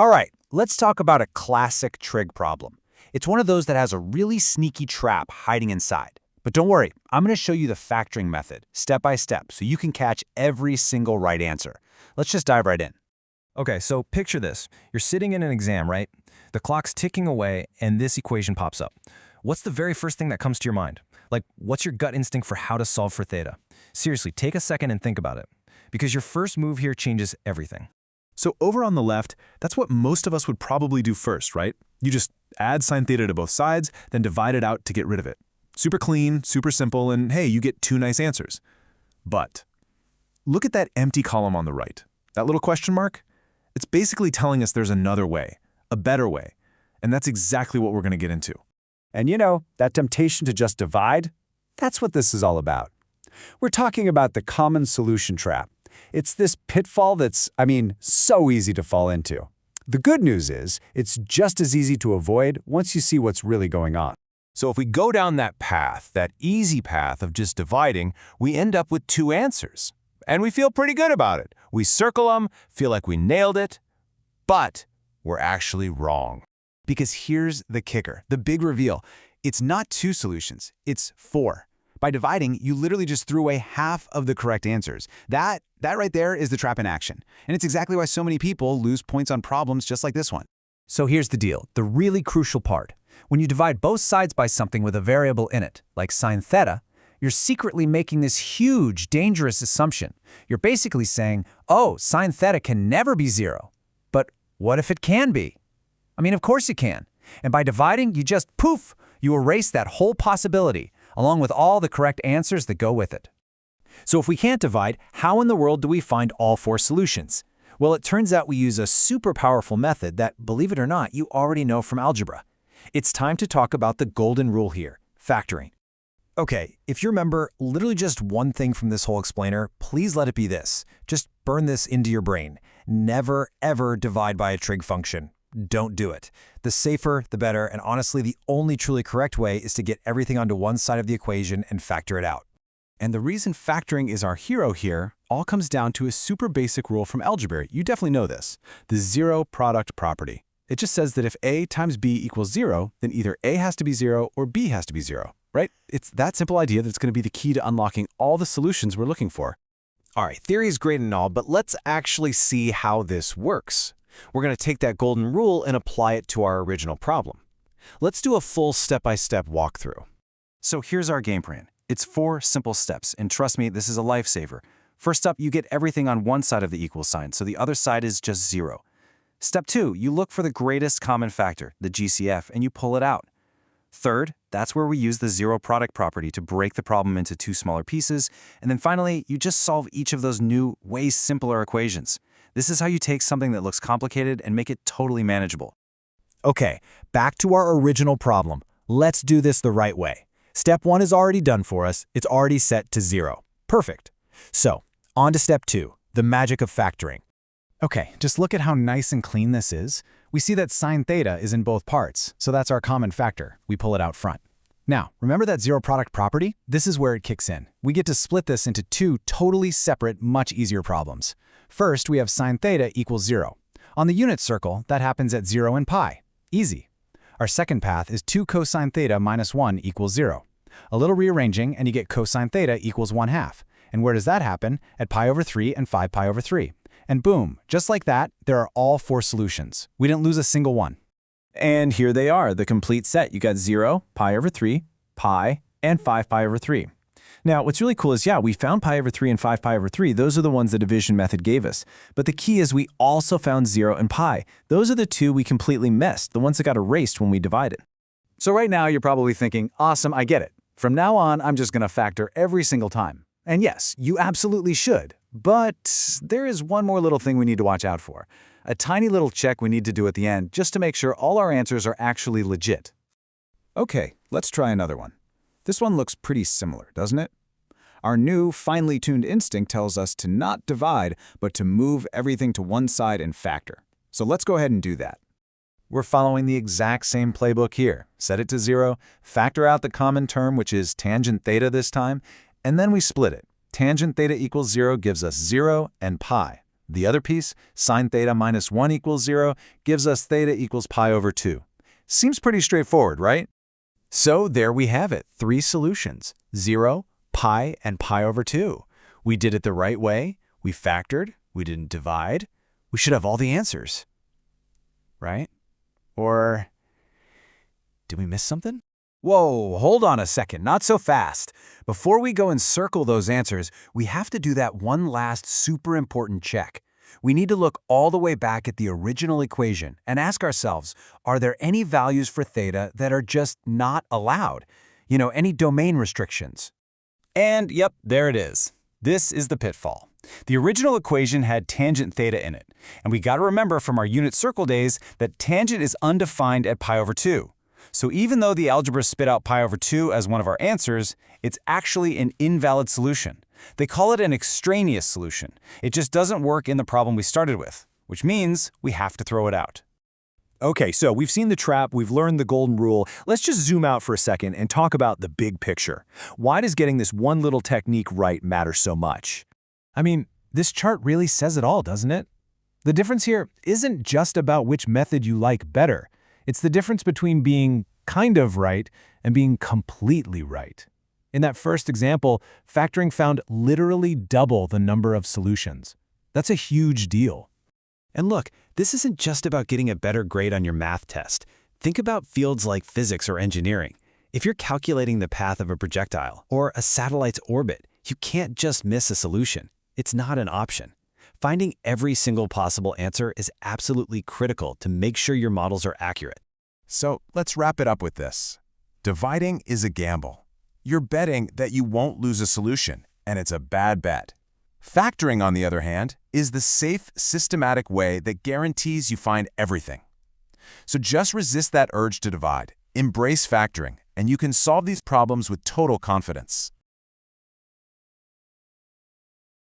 All right, let's talk about a classic trig problem. It's one of those that has a really sneaky trap hiding inside. But don't worry, I'm going to show you the factoring method, step by step, so you can catch every single right answer. Let's just dive right in. Okay, so picture this. You're sitting in an exam, right? The clock's ticking away, and this equation pops up. What's the very first thing that comes to your mind? Like, what's your gut instinct for how to solve for theta? Seriously, take a second and think about it, because your first move here changes everything. So over on the left, that's what most of us would probably do first, right? You just add sine theta to both sides, then divide it out to get rid of it. Super clean, super simple, and hey, you get two nice answers. But look at that empty column on the right. That little question mark? It's basically telling us there's another way, a better way. And that's exactly what we're going to get into. And you know, that temptation to just divide? That's what this is all about. We're talking about the common solution trap. It's this pitfall that's, so easy to fall into. The good news is, it's just as easy to avoid once you see what's really going on. So if we go down that path, that easy path of just dividing, we end up with two answers. And we feel pretty good about it. We circle them, feel like we nailed it, but we're actually wrong. Because here's the kicker, the big reveal. It's not two solutions, it's four. By dividing, you literally just threw away half of the correct answers. That right there is the trap in action. And it's exactly why so many people lose points on problems just like this one. So here's the deal, the really crucial part. When you divide both sides by something with a variable in it, like sine theta, you're secretly making this huge, dangerous assumption. You're basically saying, oh, sine theta can never be zero. But what if it can be? Of course it can. And by dividing, you just, poof, you erase that whole possibility, along with all the correct answers that go with it. So if we can't divide, how in the world do we find all four solutions? Well, it turns out we use a super powerful method that, believe it or not, you already know from algebra. It's time to talk about the golden rule here, factoring. Okay, if you remember literally just one thing from this whole explainer, please let it be this. Just burn this into your brain. Never, ever divide by a trig function. Don't do it. The safer, the better, and honestly, the only truly correct way is to get everything onto one side of the equation and factor it out. And the reason factoring is our hero here all comes down to a super basic rule from algebra. You definitely know this, the zero product property. It just says that if A times B equals 0, then either A has to be 0 or B has to be 0, right? It's that simple idea that's going to be the key to unlocking all the solutions we're looking for. All right, theory is great and all, but let's actually see how this works. We're going to take that golden rule and apply it to our original problem. Let's do a full step-by-step walkthrough. So here's our game plan. It's 4 simple steps, and trust me, this is a lifesaver. First up, you get everything on one side of the equal sign, so the other side is just 0. Step 2, you look for the greatest common factor, the GCF, and you pull it out. Third, that's where we use the zero product property to break the problem into 2 smaller pieces. And then finally, you just solve each of those new, way simpler equations. This is how you take something that looks complicated and make it totally manageable. Okay, back to our original problem. Let's do this the right way. Step 1 is already done for us. It's already set to 0. Perfect. So, on to step 2, the magic of factoring. Okay, just look at how nice and clean this is. We see that sine theta is in both parts, so that's our common factor. We pull it out front. Now, remember that zero product property? This is where it kicks in. We get to split this into 2 totally separate, much easier problems. First, we have sine theta equals 0. On the unit circle, that happens at 0 and pi. Easy. Our second path is 2 cosine theta minus 1 equals 0. A little rearranging, and you get cosine theta equals 1/2. And where does that happen? At pi over 3 and 5 pi over 3. And boom, just like that, there are all 4 solutions. We didn't lose a single one. And here they are, the complete set. You got 0, pi over 3, pi, and 5 pi over 3. Now, what's really cool is, we found pi over 3 and 5 pi over 3. Those are the ones the division method gave us. But the key is we also found 0 and pi. Those are the 2 we completely missed, the ones that got erased when we divided. So right now, you're probably thinking, awesome, I get it. From now on, I'm just going to factor every single time. And yes, you absolutely should. But there is one more little thing we need to watch out for. A tiny little check we need to do at the end just to make sure all our answers are actually legit. Okay, let's try another one. This one looks pretty similar, doesn't it? Our new, finely tuned instinct tells us to not divide, but to move everything to one side and factor. So let's go ahead and do that. We're following the exact same playbook here. Set it to 0, factor out the common term, which is tangent theta this time, and then we split it. Tangent theta equals 0 gives us 0 and pi. The other piece, sine theta minus 1 equals 0, gives us theta equals pi over 2. Seems pretty straightforward, right? So there we have it, 3 solutions, 0, pi, and pi over 2. We did it the right way, we factored, we didn't divide. We should have all the answers. Right? Or did we miss something? Whoa, hold on a second, not so fast. Before we go and circle those answers, we have to do that one last super important check. We need to look all the way back at the original equation and ask ourselves, are there any values for theta that are just not allowed? Any domain restrictions? And yep, there it is. This is the pitfall. The original equation had tangent theta in it, and we got to remember from our unit circle days that tangent is undefined at pi over 2. So even though the algebra spit out pi over 2 as one of our answers, it's actually an invalid solution. They call it an extraneous solution. It just doesn't work in the problem we started with, which means we have to throw it out. Okay, so we've seen the trap, we've learned the golden rule. Let's just zoom out for a second and talk about the big picture. Why does getting this one little technique right matter so much? I mean, this chart really says it all, doesn't it? The difference here isn't just about which method you like better. It's the difference between being kind of right and being completely right. In that first example, factoring found literally double the number of solutions. That's a huge deal. And look, this isn't just about getting a better grade on your math test. Think about fields like physics or engineering. If you're calculating the path of a projectile or a satellite's orbit, you can't just miss a solution. It's not an option. Finding every single possible answer is absolutely critical to make sure your models are accurate. So let's wrap it up with this. Dividing is a gamble. You're betting that you won't lose a solution, and it's a bad bet. Factoring, on the other hand, is the safe, systematic way that guarantees you find everything. So just resist that urge to divide, embrace factoring, and you can solve these problems with total confidence.